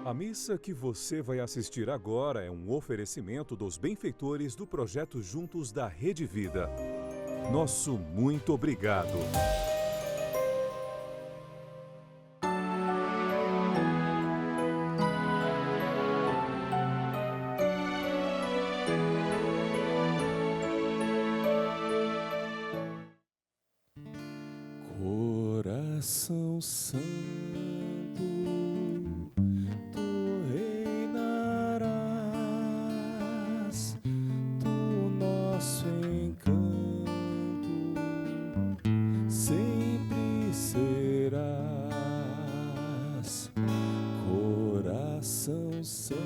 A missa que você vai assistir agora é um oferecimento dos benfeitores do projeto Juntos da Rede Vida. Nosso muito obrigado. Coração Santo, tu reinarás, tu nosso encanto sempre serás. Coração Santo,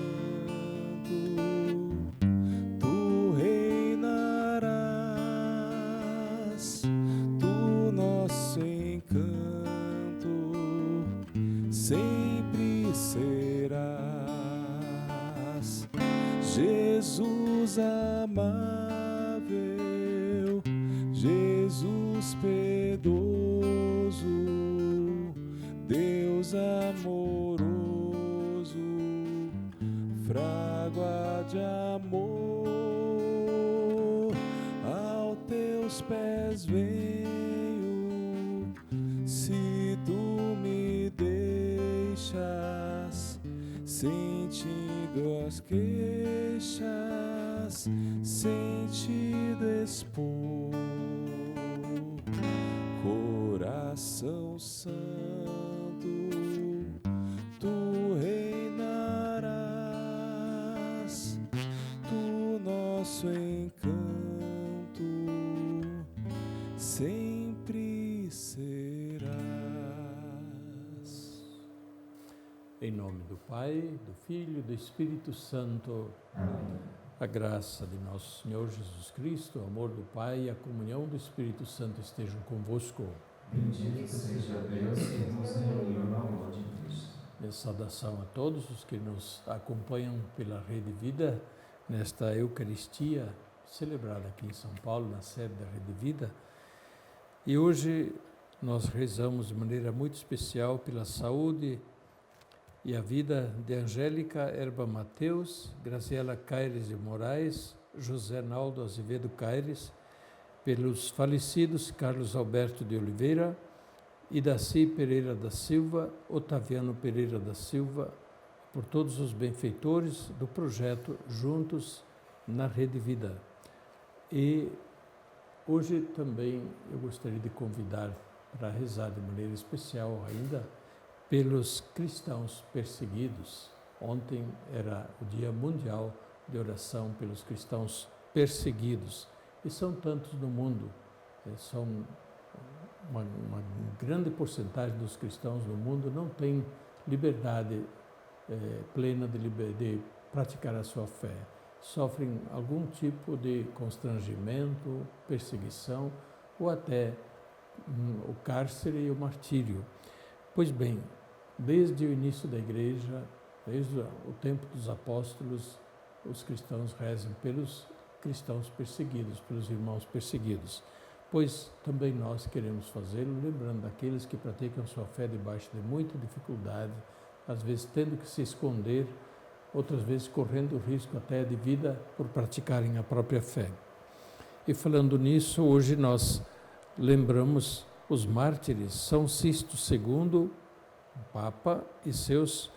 tu reinarás, tu nosso encanto sempre serás. Jesus amável, Jesus piedoso, Deus amoroso, frágua de amor, aos teus pés venho, se tu me deixas, sentindo as queixas, sentido expor. Coração Santo, tu reinarás, tu nosso encanto sempre serás. Em nome do Pai, do Filho e do Espírito Santo. Amém. A graça de nosso Senhor Jesus Cristo, o amor do Pai e a comunhão do Espírito Santo estejam convosco. Bendito seja Deus que nos reuniu no amor de Cristo. Minha saudação a todos os que nos acompanham pela Rede Vida, nesta Eucaristia celebrada aqui em São Paulo, na sede da Rede Vida. E hoje nós rezamos de maneira muito especial pela saúde e a vida de Angélica Erba Mateus, Graziela Caires de Moraes, José Naldo Azevedo Caires, pelos falecidos Carlos Alberto de Oliveira, Idaci Pereira da Silva, Otaviano Pereira da Silva, por todos os benfeitores do projeto Juntos na Rede Vida. E hoje também eu gostaria de convidar para rezar de maneira especial ainda pelos cristãos perseguidos. Ontem era o Dia Mundial de Oração pelos cristãos perseguidos. E são tantos no mundo, são uma grande porcentagem dos cristãos no mundo não tem liberdade plena de praticar a sua fé. Sofrem algum tipo de constrangimento, perseguição ou até o cárcere e o martírio. Pois bem, desde o início da Igreja, desde o tempo dos apóstolos, os cristãos rezam pelos cristãos perseguidos, pelos irmãos perseguidos. Pois também nós queremos fazê-lo, lembrando daqueles que praticam sua fé debaixo de muita dificuldade, às vezes tendo que se esconder, outras vezes correndo o risco até de vida por praticarem a própria fé. E falando nisso, hoje nós lembramos os mártires, São Sisto II, Papa, e seus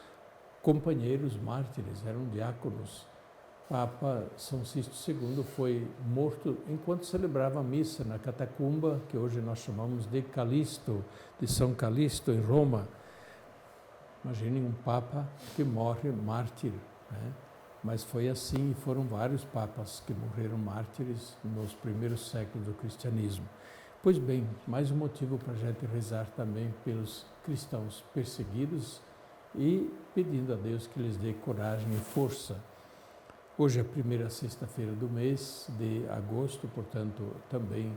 companheiros mártires, eram diáconos. Papa São Sisto II foi morto enquanto celebrava a missa na catacumba, que hoje nós chamamos de Calixto, de São Calixto, em Roma. Imaginem um Papa que morre mártir, né? Mas foi assim, e foram vários papas que morreram mártires nos primeiros séculos do cristianismo. Pois bem, mais um motivo para a gente rezar também pelos cristãos perseguidos e pedindo a Deus que lhes dê coragem e força. Hoje é a primeira sexta-feira do mês de agosto, portanto, também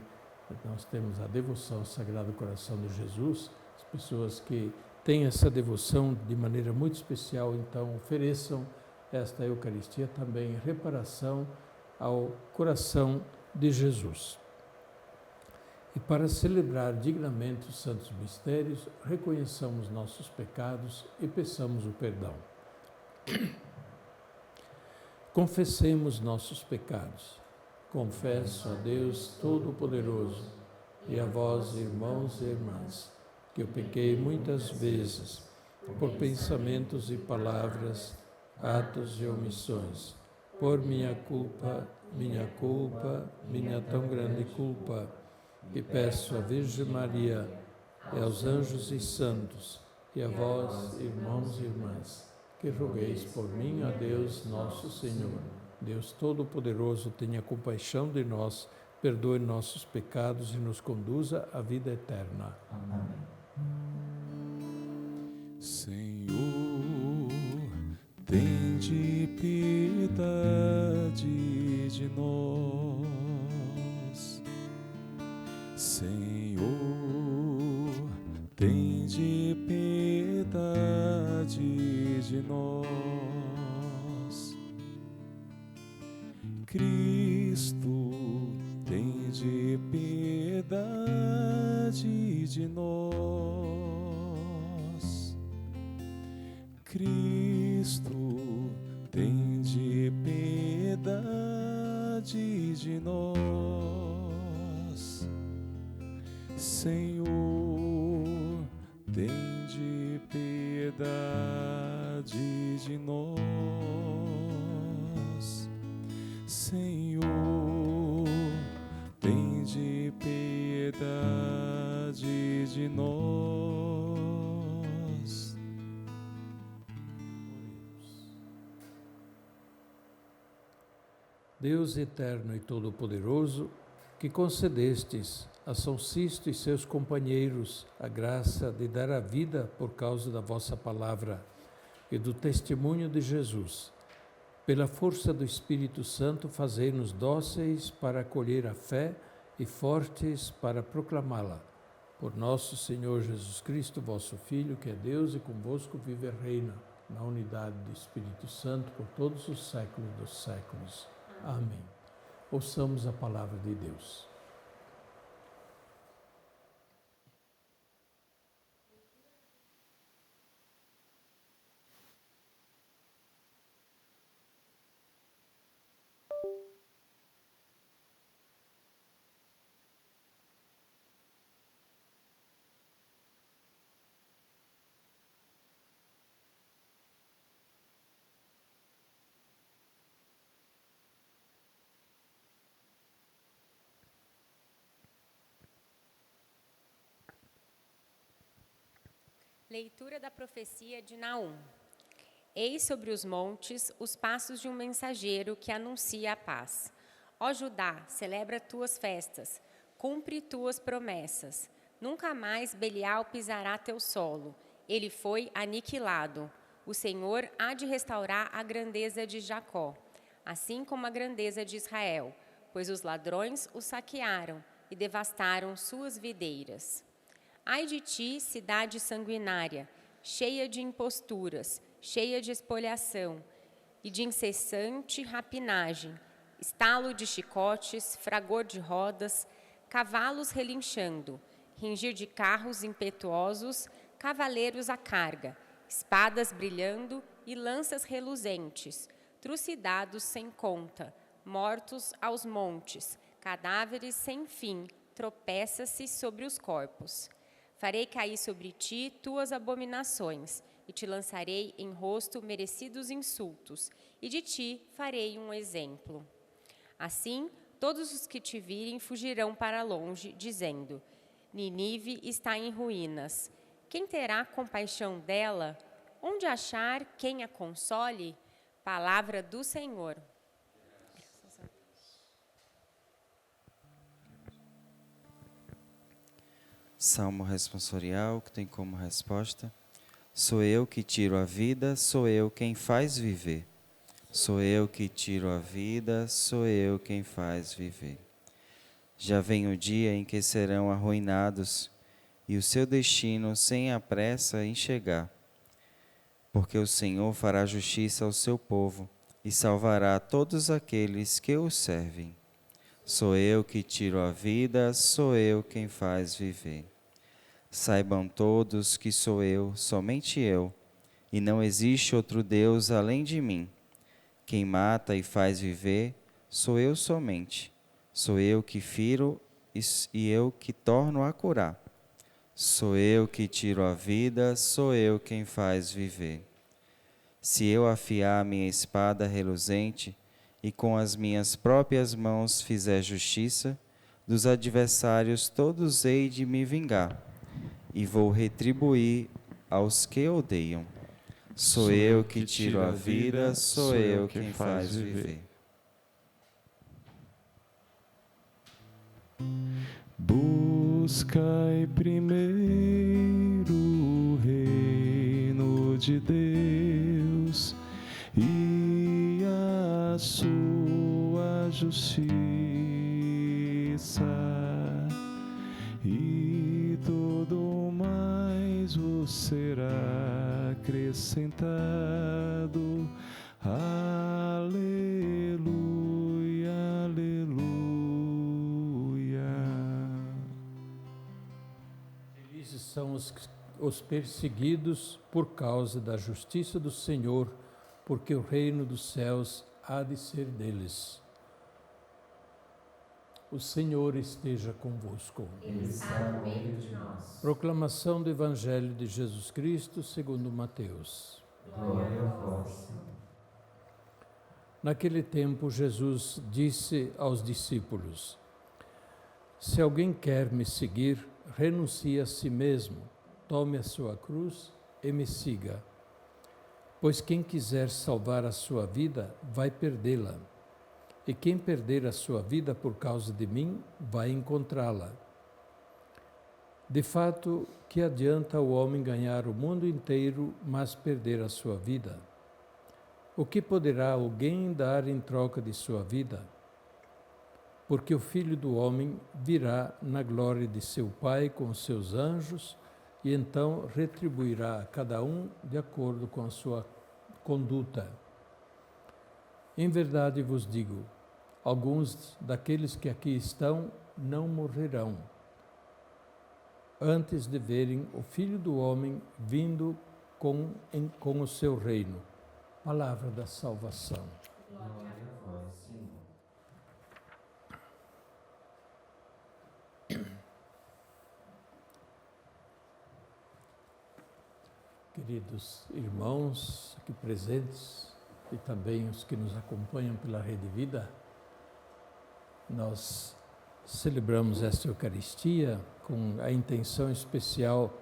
nós temos a devoção ao Sagrado Coração de Jesus. As pessoas que têm essa devoção de maneira muito especial, então, ofereçam esta Eucaristia também em reparação ao coração de Jesus. E para celebrar dignamente os santos mistérios, reconheçamos nossos pecados e peçamos o perdão. Confessemos nossos pecados. Confesso a Deus Todo-Poderoso e a vós, irmãos e irmãs, que eu pequei muitas vezes por pensamentos e palavras, atos e omissões, por minha culpa, minha tão grande culpa, e peço à Virgem Maria e aos anjos e santos, e a vós, irmãos e irmãs, que rogueis por mim a Deus nosso Senhor. Deus Todo-Poderoso, tenha compaixão de nós, perdoe nossos pecados e nos conduza à vida eterna. Amém. Senhor, tende piedade de nós. Senhor, tende piedade de nós. Cristo, tende piedade de nós. Cristo, tende piedade de nós. Senhor, tende piedade de nós. Senhor, tende piedade de nós. Deus eterno e todo-poderoso, que concedestes a São Sisto e seus companheiros a graça de dar a vida por causa da vossa palavra e do testemunho de Jesus, pela força do Espírito Santo, fazei-nos dóceis para acolher a fé e fortes para proclamá-la. Por nosso Senhor Jesus Cristo, vosso Filho, que é Deus e convosco vive e reina, na unidade do Espírito Santo, por todos os séculos dos séculos. Amém. Ouçamos a palavra de Deus. Leitura da profecia de Naum. Eis sobre os montes os passos de um mensageiro que anuncia a paz. Ó Judá, celebra tuas festas, cumpre tuas promessas. Nunca mais Belial pisará teu solo, ele foi aniquilado. O Senhor há de restaurar a grandeza de Jacó, assim como a grandeza de Israel, pois os ladrões o saquearam e devastaram suas videiras. Ai de ti, cidade sanguinária, cheia de imposturas, cheia de espoliação e de incessante rapinagem, estalo de chicotes, fragor de rodas, cavalos relinchando, ringir de carros impetuosos, cavaleiros à carga, espadas brilhando e lanças reluzentes, trucidados sem conta, mortos aos montes, cadáveres sem fim, tropeça-se sobre os corpos. Farei cair sobre ti tuas abominações, e te lançarei em rosto merecidos insultos, e de ti farei um exemplo. Assim, todos os que te virem fugirão para longe, dizendo: Nínive está em ruínas. Quem terá compaixão dela? Onde achar quem a console? Palavra do Senhor. Salmo responsorial, que tem como resposta: sou eu que tiro a vida, sou eu quem faz viver. Sou eu que tiro a vida, sou eu quem faz viver. Já vem o dia em que serão arruinados, e o seu destino sem a pressa em chegar. Porque o Senhor fará justiça ao seu povo, e salvará todos aqueles que o servem. Sou eu que tiro a vida, sou eu quem faz viver. Saibam todos que sou eu, somente eu, e não existe outro Deus além de mim. Quem mata e faz viver, sou eu somente. Sou eu que firo e eu que torno a curar. Sou eu que tiro a vida, sou eu quem faz viver. Se eu afiar minha espada reluzente e com as minhas próprias mãos fizer justiça, dos adversários todos hei de me vingar, e vou retribuir aos que odeiam. Sou eu que tiro a vida, sou eu quem faz viver. Buscai primeiro o reino de Deus e a sua justiça, e tudo mais vos será acrescentado. Aleluia, aleluia. Felizes são os perseguidos por causa da justiça do Senhor, porque o reino dos céus há de ser deles. O Senhor esteja convosco. Ele está no meio de nós. Proclamação do Evangelho de Jesus Cristo segundo Mateus. Glória a vós, Senhor. Naquele tempo, Jesus disse aos discípulos: Se alguém quer me seguir, renuncie a si mesmo, tome a sua cruz e me siga. Pois quem quiser salvar a sua vida, vai perdê-la. E quem perder a sua vida por causa de mim, vai encontrá-la. De fato, que adianta o homem ganhar o mundo inteiro, mas perder a sua vida? O que poderá alguém dar em troca de sua vida? Porque o Filho do Homem virá na glória de seu Pai com os seus anjos, e então retribuirá a cada um de acordo com a sua conduta. Em verdade vos digo, alguns daqueles que aqui estão não morrerão, antes de verem o Filho do Homem vindo com o seu reino. Palavra da salvação. Glória a vós, Senhor. Queridos irmãos aqui presentes e também os que nos acompanham pela Rede Vida, nós celebramos esta Eucaristia com a intenção especial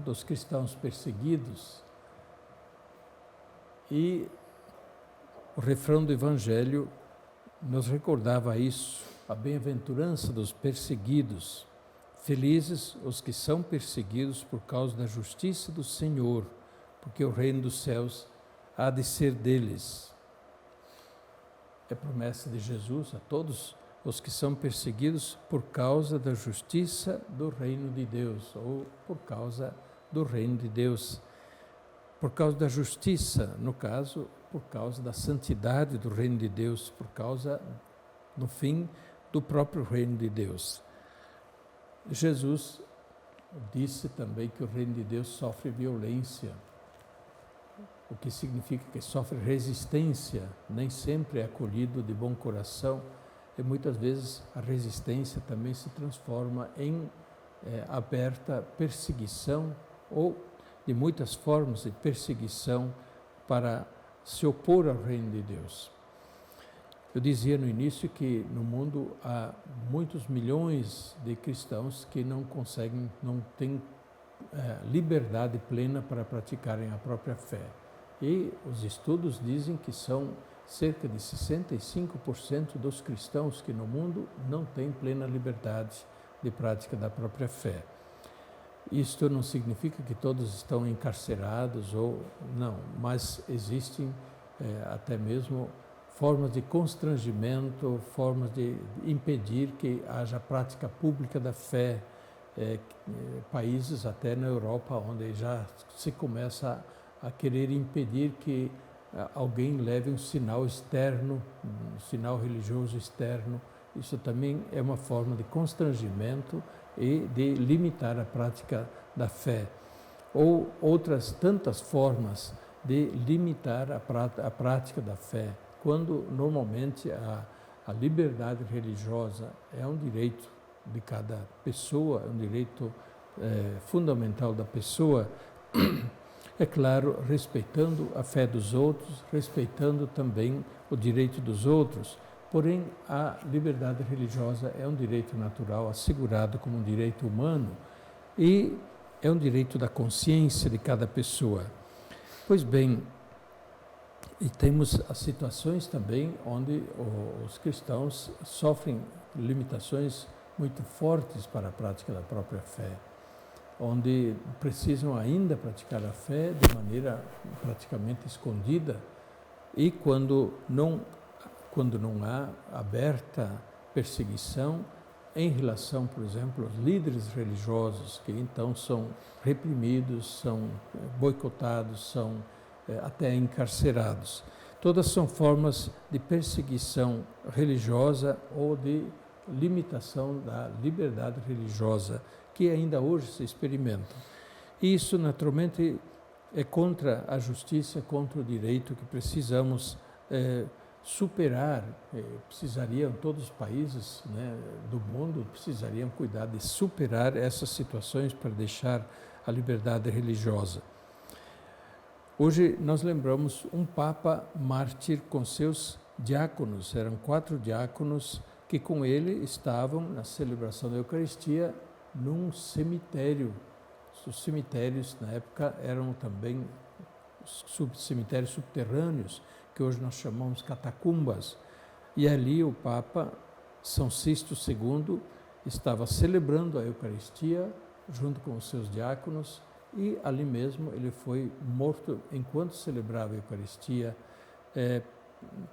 dos cristãos perseguidos. E o refrão do Evangelho nos recordava isso, a bem-aventurança dos perseguidos. Felizes os que são perseguidos por causa da justiça do Senhor, porque o reino dos céus há de ser deles. É promessa de Jesus a todos os que são perseguidos por causa da justiça do reino de Deus, ou por causa do reino de Deus. Por causa da justiça, no caso, por causa da santidade do reino de Deus, por causa, no fim, do próprio reino de Deus. Jesus disse também que o reino de Deus sofre violência, o que significa que sofre resistência, nem sempre é acolhido de bom coração, e muitas vezes a resistência também se transforma em aberta perseguição, ou de muitas formas de perseguição para se opor ao reino de Deus. Eu dizia no início que no mundo há muitos milhões de cristãos que não têm liberdade plena para praticarem a própria fé. E os estudos dizem que são cerca de 65% dos cristãos que no mundo não têm plena liberdade de prática da própria fé. Isto não significa que todos estão encarcerados ou não, mas existem até mesmo formas de constrangimento, formas de impedir que haja prática pública da fé, países até na Europa onde já se começa a querer impedir que alguém leve um sinal externo, um sinal religioso externo. Isso também é uma forma de constrangimento e de limitar a prática da fé. ou outras tantas formas de limitar a prática da fé, quando normalmente a liberdade religiosa é um direito de cada pessoa, é um direito fundamental da pessoa, é claro, respeitando a fé dos outros, respeitando também o direito dos outros. Porém, a liberdade religiosa é um direito natural, assegurado como um direito humano, e é um direito da consciência de cada pessoa. Pois bem, e temos as situações também onde os cristãos sofrem limitações muito fortes para a prática da própria fé, onde precisam ainda praticar a fé de maneira praticamente escondida, e quando não há aberta perseguição em relação, por exemplo, aos líderes religiosos, que então são reprimidos, são boicotados, são até encarcerados. Todas são formas de perseguição religiosa ou de limitação da liberdade religiosa que ainda hoje se experimentam. E isso, naturalmente, é contra a justiça, contra o direito que precisamos superar. Precisariam, todos os países, né, do mundo precisariam cuidar de superar essas situações para deixar a liberdade religiosa. Hoje nós lembramos um Papa mártir com seus diáconos, eram 4 diáconos que com ele estavam na celebração da Eucaristia num cemitério. Os cemitérios na época eram também cemitérios subterrâneos, que hoje nós chamamos catacumbas. E ali o Papa São Sisto II estava celebrando a Eucaristia junto com os seus diáconos, e ali mesmo ele foi morto enquanto celebrava a Eucaristia,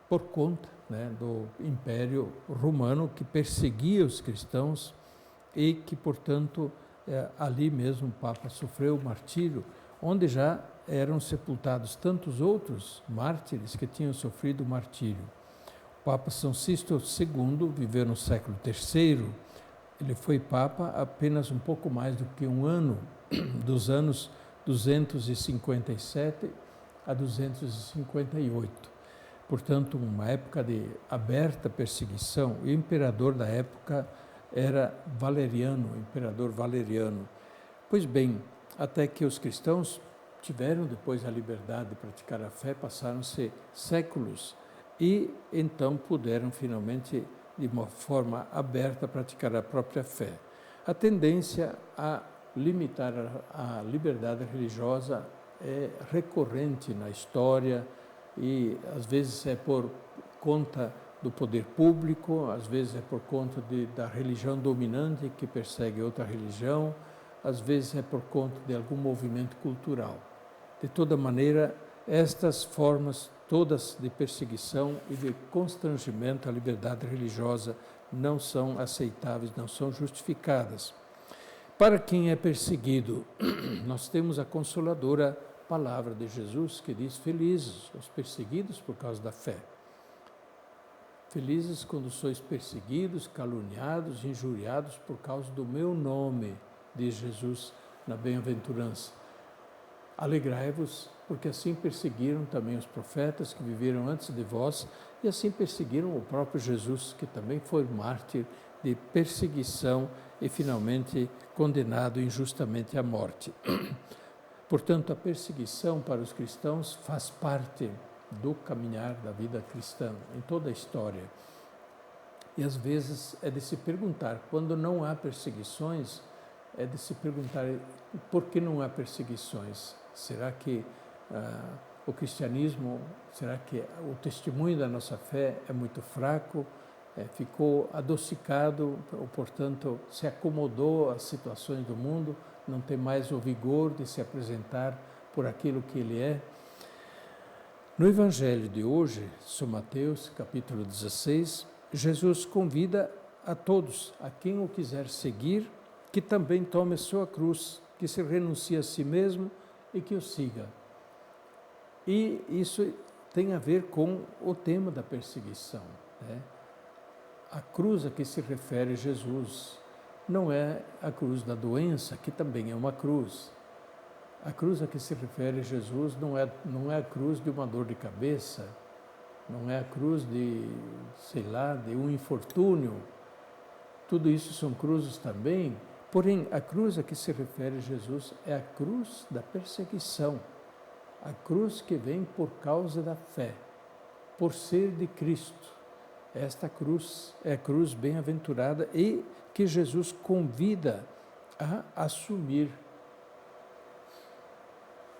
por conta, né, do Império Romano, que perseguia os cristãos e que, portanto, ali mesmo o Papa sofreu o martírio, onde já eram sepultados tantos outros mártires que tinham sofrido o martírio. O Papa São Sisto II viveu no século III, ele foi Papa apenas um pouco mais do que um ano, dos anos 257 a 258. Portanto, uma época de aberta perseguição. O imperador da época era Valeriano, o imperador Valeriano. Pois bem, até que os cristãos tiveram depois a liberdade de praticar a fé, passaram-se séculos e então puderam finalmente, de uma forma aberta, praticar a própria fé. A tendência a limitar a liberdade religiosa é recorrente na história e às vezes é por conta do poder público, às vezes é por conta da religião dominante que persegue outra religião, às vezes é por conta de algum movimento cultural. De toda maneira, estas formas todas de perseguição e de constrangimento à liberdade religiosa não são aceitáveis, não são justificadas. Para quem é perseguido, nós temos a consoladora palavra de Jesus que diz: felizes os perseguidos por causa da fé. Felizes quando sois perseguidos, caluniados, injuriados por causa do meu nome, diz Jesus na bem-aventurança. Alegrai-vos, porque assim perseguiram também os profetas que viveram antes de vós, e assim perseguiram o próprio Jesus, que também foi mártir de perseguição e finalmente condenado injustamente à morte. Portanto, a perseguição para os cristãos faz parte do caminhar da vida cristã, em toda a história. E às vezes é de se perguntar, quando não há perseguições, é de se perguntar por que não há perseguições. Será que o cristianismo, será que o testemunho da nossa fé é muito fraco, ficou adocicado, ou portanto se acomodou às situações do mundo, não tem mais o vigor de se apresentar por aquilo que ele é? No Evangelho de hoje, São Mateus, capítulo 16, Jesus convida a todos, a quem o quiser seguir, que também tome a sua cruz, que se renuncie a si mesmo e que o siga. E isso tem a ver com o tema da perseguição, né? A cruz a que se refere Jesus não é a cruz da doença, que também é uma cruz. A cruz a que se refere Jesus não é a cruz de uma dor de cabeça, não é a cruz de, sei lá, de um infortúnio. Tudo isso são cruzes também, porém a cruz a que se refere Jesus é a cruz da perseguição, a cruz que vem por causa da fé, por ser de Cristo. Esta cruz é a cruz bem-aventurada e que Jesus convida a assumir.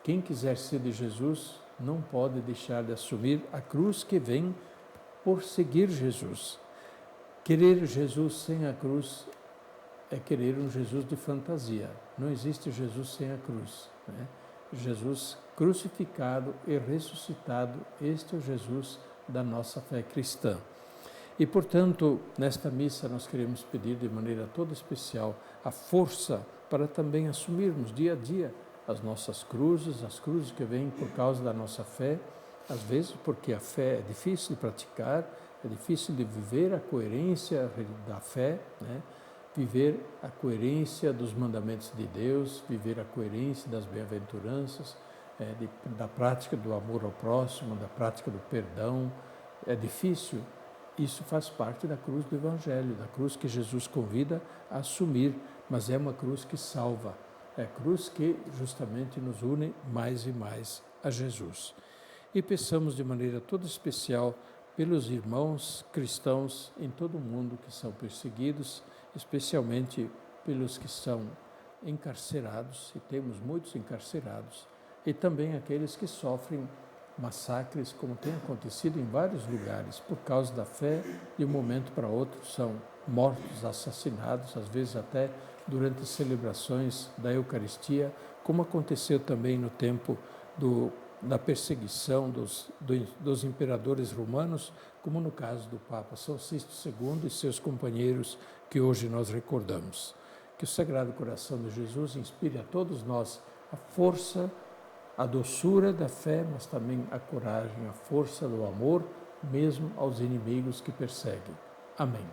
Quem quiser ser de Jesus não pode deixar de assumir a cruz que vem por seguir Jesus. Querer Jesus sem a cruz é querer um Jesus de fantasia. Não existe Jesus sem a cruz, né? Jesus crucificado e ressuscitado, este é o Jesus da nossa fé cristã. E, portanto, nesta missa nós queremos pedir de maneira toda especial a força para também assumirmos dia a dia as nossas cruzes, as cruzes que vêm por causa da nossa fé, às vezes porque a fé é difícil de praticar, é difícil de viver a coerência da fé, né? Viver a coerência dos mandamentos de Deus, viver a coerência das bem-aventuranças, da prática do amor ao próximo, da prática do perdão. É difícil. Isso faz parte da cruz do Evangelho, da cruz que Jesus convida a assumir, mas é uma cruz que salva. É a cruz que justamente nos une mais e mais a Jesus. E peçamos de maneira toda especial pelos irmãos cristãos em todo o mundo que são perseguidos, especialmente pelos que são encarcerados, e temos muitos encarcerados, e também aqueles que sofrem massacres, como tem acontecido em vários lugares, por causa da fé, de um momento para outro são mortos, assassinados, às vezes até durante as celebrações da Eucaristia, como aconteceu também no tempo da perseguição dos imperadores romanos, como no caso do Papa São Sisto II e seus companheiros, que hoje nós recordamos. Que o Sagrado Coração de Jesus inspire a todos nós a força, a doçura da fé, mas também a coragem, a força do amor, mesmo aos inimigos que perseguem. Amém.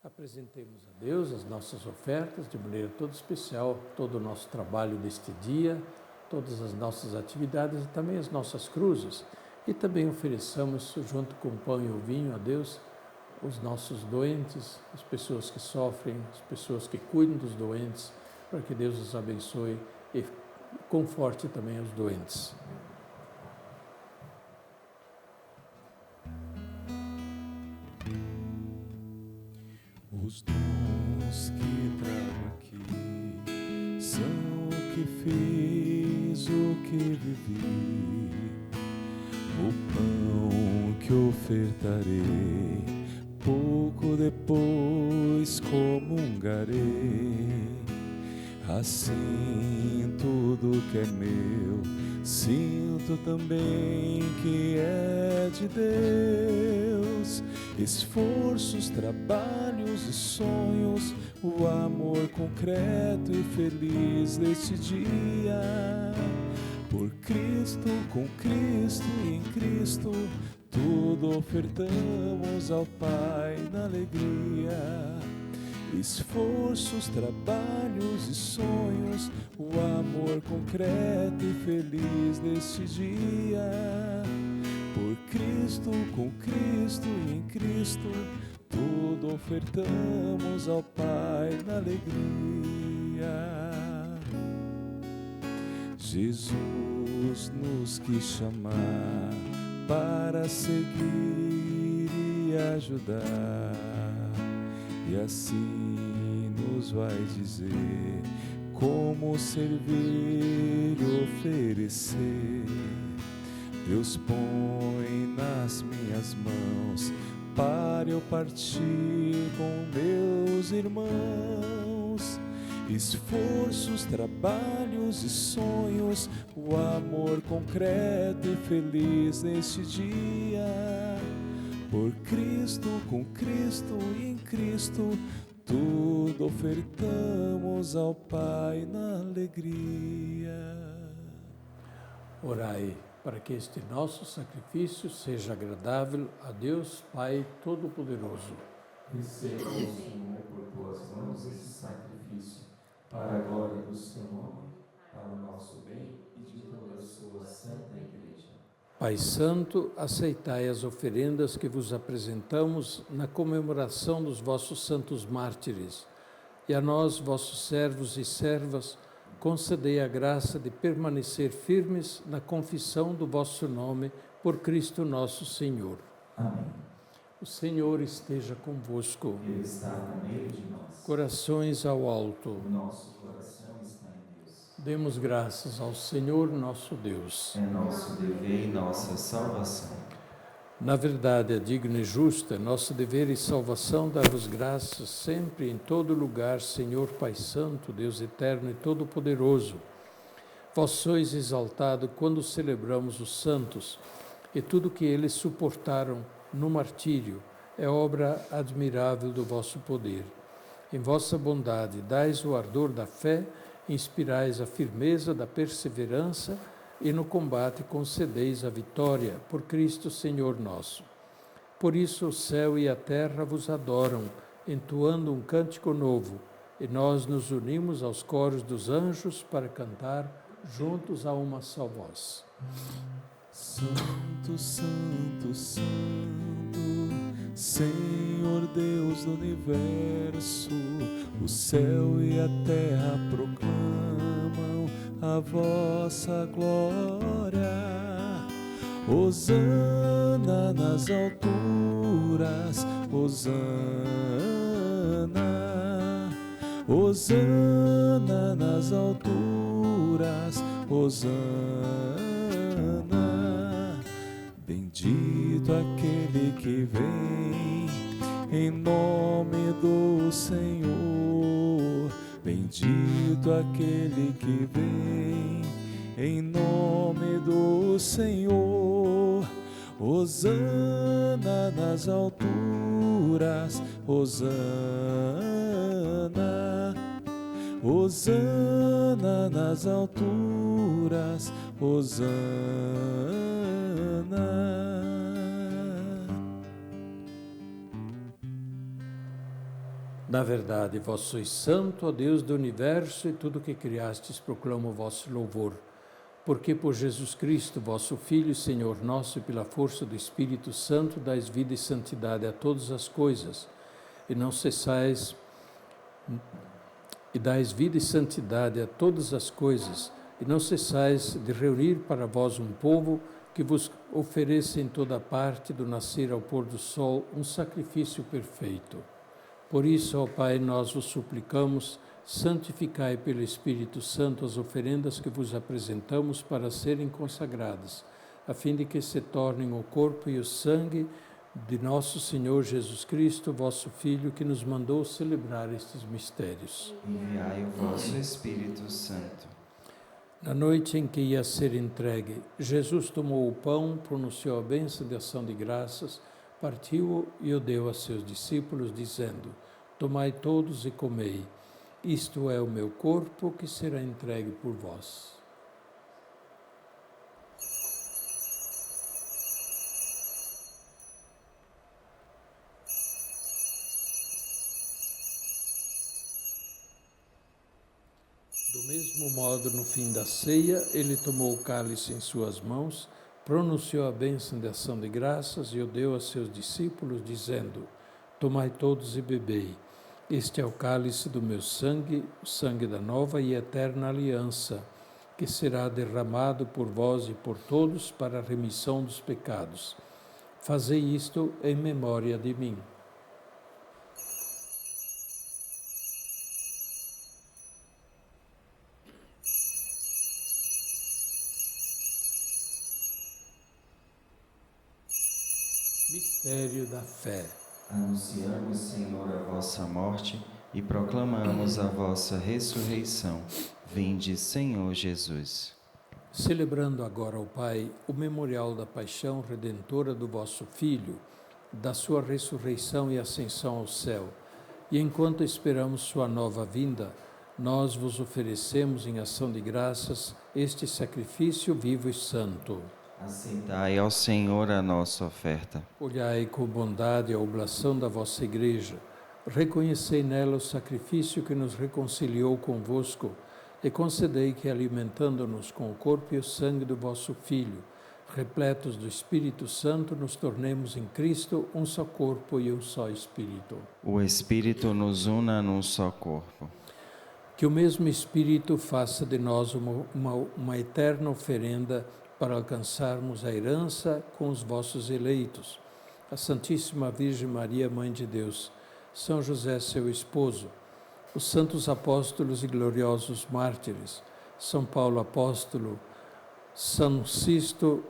Apresentemos a Deus as nossas ofertas de maneira toda especial, todo o nosso trabalho deste dia, todas as nossas atividades e também as nossas cruzes. E também ofereçamos, junto com o pão e o vinho, a Deus, os nossos doentes, as pessoas que sofrem, as pessoas que cuidam dos doentes, para que Deus os abençoe e conforte também os doentes. Os dons que trago aqui são o que fiz, o que vivi, o pão que ofertarei, pouco depois comungarei. Assim tudo que é meu, sinto também que é de Deus. Esforços, trabalhos e sonhos, o amor concreto e feliz deste dia. Por Cristo, com Cristo e em Cristo, tudo ofertamos ao Pai na alegria. Esforços, trabalhos e sonhos, o amor concreto e feliz deste dia. Por Cristo, com Cristo e em Cristo, tudo ofertamos ao Pai na alegria. Jesus nos quis chamar para seguir e ajudar, e assim nos vai dizer como servir e oferecer. Deus põe nas minhas mãos para eu partir com meus irmãos. Esforços, trabalhos e sonhos, o amor concreto e feliz neste dia. Por Cristo, com Cristo e em Cristo, tudo ofertamos ao Pai na alegria. Orai. para que este nosso sacrifício seja agradável a Deus Pai Todo-Poderoso. Receba, Senhor, por tuas mãos esse sacrifício, para a glória do seu nome, para o nosso bem e de toda a sua santa Igreja. Pai Santo, aceitai as oferendas que vos apresentamos na comemoração dos vossos santos mártires, e a nós, vossos servos e servas, concedei a graça de permanecer firmes na confissão do vosso nome por Cristo nosso Senhor. Amém. O Senhor esteja convosco. Ele está no meio de nós. Corações ao alto. O nosso coração está em Deus. Demos graças ao Senhor nosso Deus. É nosso dever e nossa salvação. Na verdade, é digno e justo, é nosso dever e salvação dar-vos graças sempre e em todo lugar, Senhor Pai Santo, Deus eterno e todo-poderoso. Vós sois exaltado quando celebramos os santos, e tudo que eles suportaram no martírio é obra admirável do vosso poder. Em vossa bondade, dais o ardor da fé, inspirais a firmeza da perseverança, e no combate concedeis a vitória, por Cristo Senhor nosso. Por isso o céu e a terra vos adoram, entoando um cântico novo, e nós nos unimos aos coros dos anjos para cantar juntos a uma só voz. Santo, Santo, Santo, Senhor Deus do universo, o céu e a terra proclamam a vossa glória. Hosana nas alturas, Hosana, Hosana nas alturas, Hosana. Bendito aquele que vem em nome do Senhor. Bendito aquele que vem em nome do Senhor. Hosana nas alturas, Hosana, Hosana nas alturas, Hosana. Na verdade, vós sois santo, ó Deus do universo, e tudo que criastes proclama o vosso louvor. Porque por Jesus Cristo, vosso Filho e Senhor nosso, e pela força do Espírito Santo, dais vida e santidade a todas as coisas, e não cessais, e dais vida e santidade a todas as coisas, e não cessais de reunir para vós um povo que vos ofereça em toda parte, do nascer ao pôr do sol, um sacrifício perfeito. Por isso, ó Pai, nós vos suplicamos, santificai pelo Espírito Santo as oferendas que vos apresentamos para serem consagradas, a fim de que se tornem o corpo e o sangue de nosso Senhor Jesus Cristo, vosso Filho, que nos mandou celebrar estes mistérios. Enviai o vosso Espírito Santo. Na noite em que ia ser entregue, Jesus tomou o pão, pronunciou a bênção de ação de graças, partiu-o e o deu a seus discípulos, dizendo: Tomai todos e comei. Isto é o meu corpo que será entregue por vós. Do mesmo modo, no fim da ceia, ele tomou o cálice em suas mãos, pronunciou a bênção de ação de graças e o deu a seus discípulos, dizendo: Tomai todos e bebei. Este é o cálice do meu sangue, o sangue da nova e eterna aliança, que será derramado por vós e por todos para a remissão dos pecados. Fazei isto em memória de mim. Mistério da fé. Anunciamos, Senhor, a vossa morte e proclamamos a vossa ressurreição. Vinde, Senhor Jesus. Celebrando agora ao Pai o memorial da paixão redentora do vosso Filho, da sua ressurreição e ascensão ao céu, e enquanto esperamos sua nova vinda, nós vos oferecemos em ação de graças este sacrifício vivo e santo. Aceitai ao Senhor a nossa oferta. Olhai com bondade a oblação da vossa Igreja, reconhecei nela o sacrifício que nos reconciliou convosco e concedei que, alimentando-nos com o corpo e o sangue do vosso Filho, repletos do Espírito Santo, nos tornemos em Cristo um só corpo e um só Espírito. O Espírito nos una num só corpo. Que o mesmo Espírito faça de nós uma eterna oferenda para alcançarmos a herança com os vossos eleitos, a Santíssima Virgem Maria, Mãe de Deus, São José, seu esposo, os santos apóstolos e gloriosos mártires, São Paulo apóstolo, São Sisto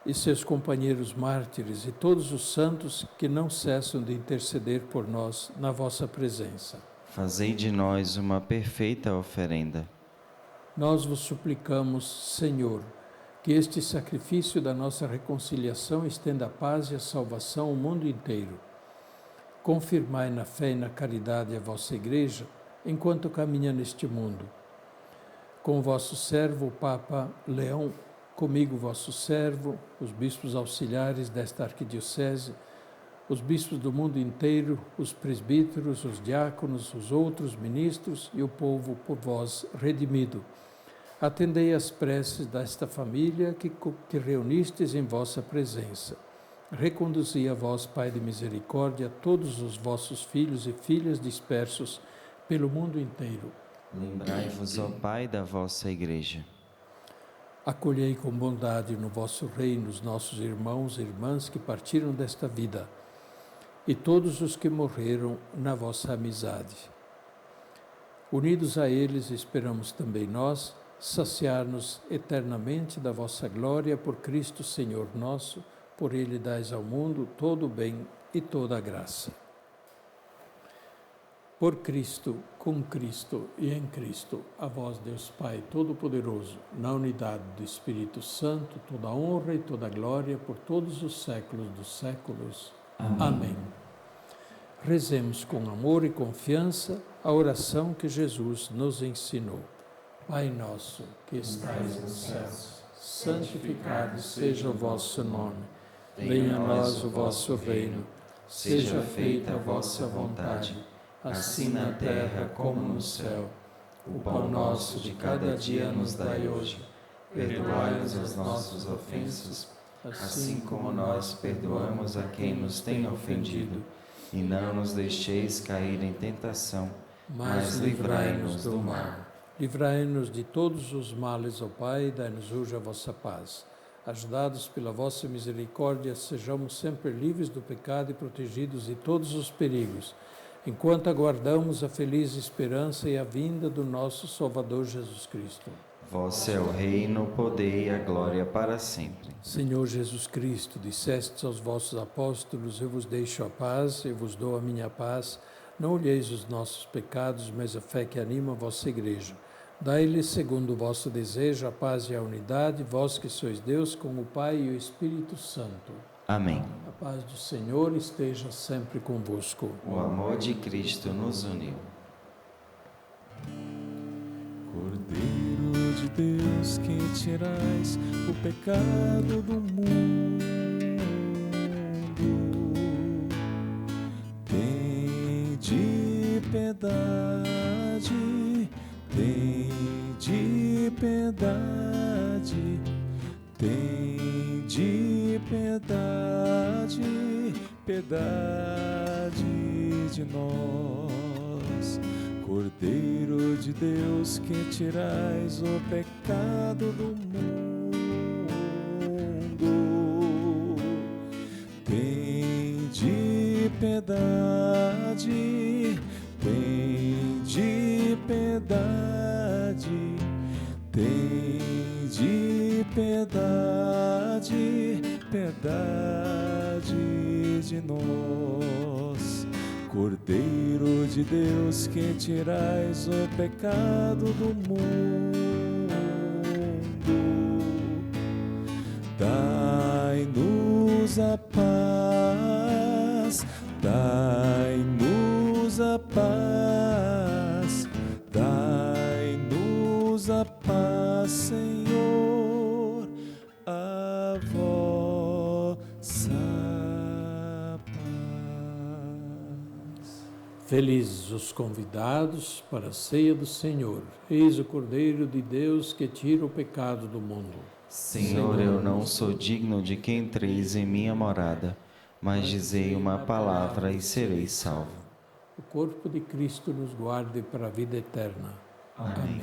e seus companheiros mártires e todos os santos que não cessam de interceder por nós na vossa presença. Fazei de nós uma perfeita oferenda. Nós vos suplicamos, Senhor, que este sacrifício da nossa reconciliação estenda a paz e a salvação ao mundo inteiro. Confirmai na fé e na caridade a vossa Igreja, enquanto caminha neste mundo. Com o vosso servo, o Papa Leão, comigo, vosso servo, os bispos auxiliares desta arquidiocese, os bispos do mundo inteiro, os presbíteros, os diáconos, os outros ministros e o povo por vós redimido. Atendei as preces desta família que reunistes em vossa presença. Reconduzi a vós, Pai de misericórdia, todos os vossos filhos e filhas dispersos pelo mundo inteiro. Lembrai-vos, ó Pai, da vossa Igreja. Acolhei com bondade no vosso reino os nossos irmãos e irmãs que partiram desta vida e todos os que morreram na vossa amizade. Unidos a eles, esperamos também nós saciar-nos eternamente da vossa glória por Cristo Senhor nosso, por Ele dais ao mundo todo o bem e toda a graça. Por Cristo, com Cristo e em Cristo, a vós, Deus Pai Todo-Poderoso, na unidade do Espírito Santo, toda a honra e toda a glória por todos os séculos dos séculos. Amém. Rezemos com amor e confiança a oração que Jesus nos ensinou. Pai nosso, que estais nos céus, santificado seja o vosso nome. Venha a nós o vosso reino. Seja feita a vossa vontade, assim na terra como no céu. O pão nosso de cada dia nos dai hoje. Perdoai-nos as nossas ofensas, assim como nós perdoamos a quem nos tem ofendido. E não nos deixeis cair em tentação, mas livrai-nos do mal. Livrai-nos de todos os males, ó Pai, e dai-nos hoje a vossa paz. Ajudados pela vossa misericórdia, sejamos sempre livres do pecado e protegidos de todos os perigos, enquanto aguardamos a feliz esperança e a vinda do nosso Salvador Jesus Cristo. Vosso é o reino, o poder e a glória para sempre. Senhor Jesus Cristo, dissestes aos vossos apóstolos: eu vos deixo a paz, eu vos dou a minha paz. Não olheis os nossos pecados, mas a fé que anima a vossa Igreja. Dai-lhe, segundo o vosso desejo, a paz e a unidade, vós que sois Deus, com o Pai e o Espírito Santo. Amém. A paz do Senhor esteja sempre convosco. O amor de Cristo nos uniu. Cordeiro de Deus, que tirais o pecado do mundo, tende piedade, tende piedade, tende piedade, piedade de nós. Cordeiro de Deus, que tirais o pecado do mundo, tende piedade, tende piedade, tende piedade, piedade de nós. Cordeiro de Deus, que tirais o pecado do mundo, dai-nos a paz, dai-nos a paz, dai-nos a paz, Senhor. Ave Felizes os convidados para a ceia do Senhor. Eis o Cordeiro de Deus que tira o pecado do mundo. Senhor, eu não sou digno de que entreis em minha morada, mas dizei uma palavra e serei salvo. O corpo de Cristo nos guarde para a vida eterna. Amém.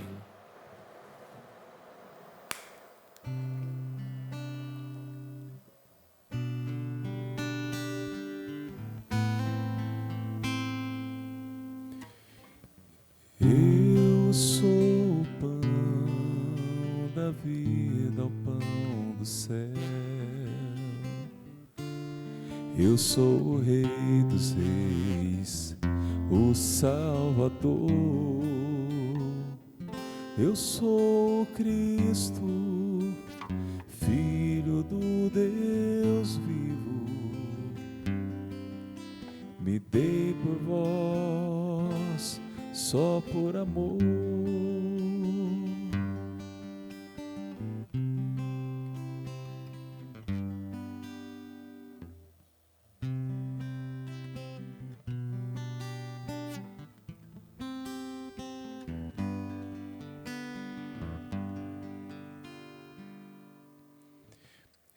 Eu sou o pão da vida, o pão do céu. Eu sou o Rei dos Reis, o Salvador. Eu sou o Cristo, Filho do Deus vivo. Me dei por vós, só por amor.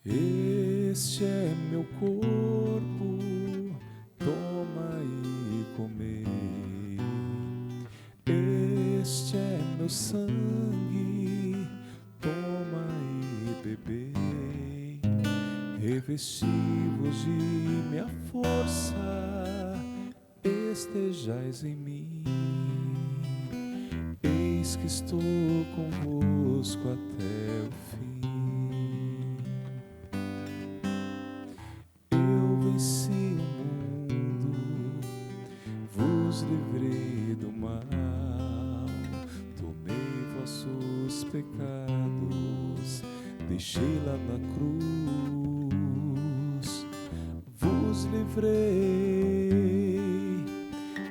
Este é meu corpo, toma e comei. Este é meu sangue, toma e bebei. Revesti-vos de minha força, estejais em mim. Eis que estou convosco até o fim. Eu venci o mundo, vos livrei do mal. Vossos pecados deixei lá na cruz, vos livrei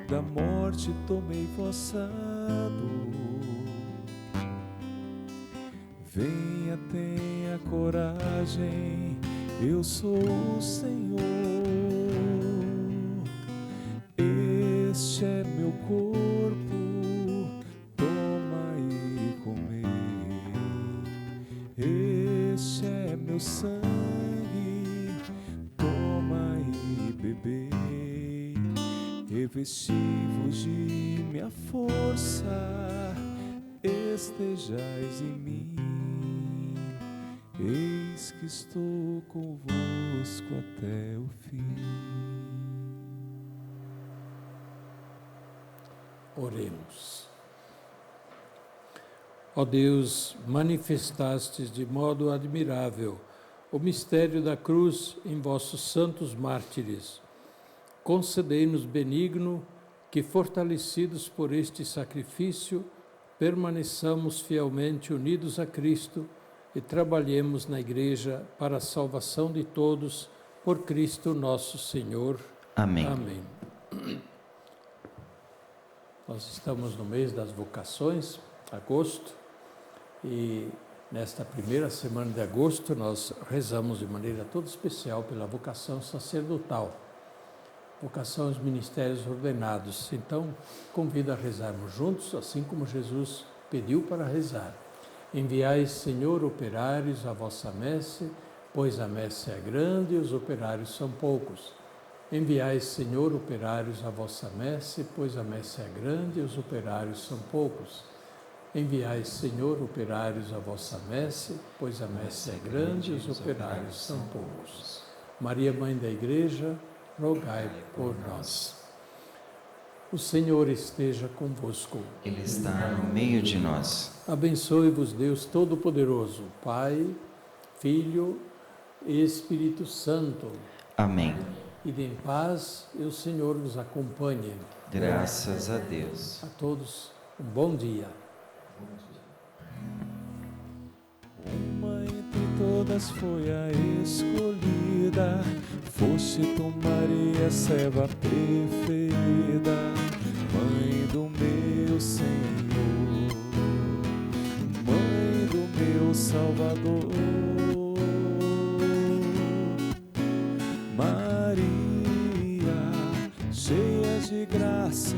da morte, tomei vossa dor. Venha, tenha coragem, eu sou o Senhor. Este é meu corpo, este é meu sangue, toma e bebei. Revesti-vos de minha força, estejais em mim. Eis que estou convosco até o fim. Oremos. Ó Deus, manifestastes de modo admirável o mistério da cruz em vossos santos mártires. Concedei-nos benigno que, fortalecidos por este sacrifício, permaneçamos fielmente unidos a Cristo e trabalhemos na Igreja para a salvação de todos, por Cristo nosso Senhor. Amém. Amém. Nós estamos no mês das vocações, agosto. E nesta primeira semana de agosto nós rezamos de maneira toda especial pela vocação sacerdotal, vocação aos ministérios ordenados. Então, convido a rezarmos juntos, assim como Jesus pediu para rezar. Enviai, Senhor, operários à vossa messe, pois a messe é grande e os operários são poucos. Enviai, Senhor, operários à vossa messe, pois a messe é grande e os operários são poucos. Enviai, Senhor, operários à vossa messe, pois a messe é grande e os operários são poucos. Maria, Mãe da Igreja, rogai por nós. O Senhor esteja convosco. Ele está no meio de nós. Abençoe-vos Deus Todo-Poderoso, Pai, Filho e Espírito Santo. Amém. Ide em paz e o Senhor vos acompanhe. Graças a Deus. A todos, um bom dia. Uma entre todas foi a escolhida, foste tu, Maria, serva preferida, mãe do meu Senhor, mãe do meu Salvador. Maria, cheia de graça,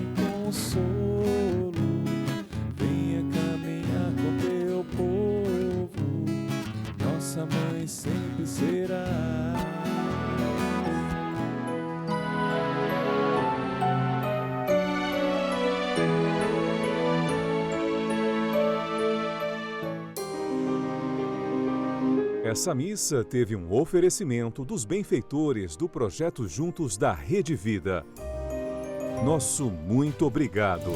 sempre serás. Essa missa teve um oferecimento dos benfeitores do projeto Juntos da Rede Vida. Nosso muito obrigado.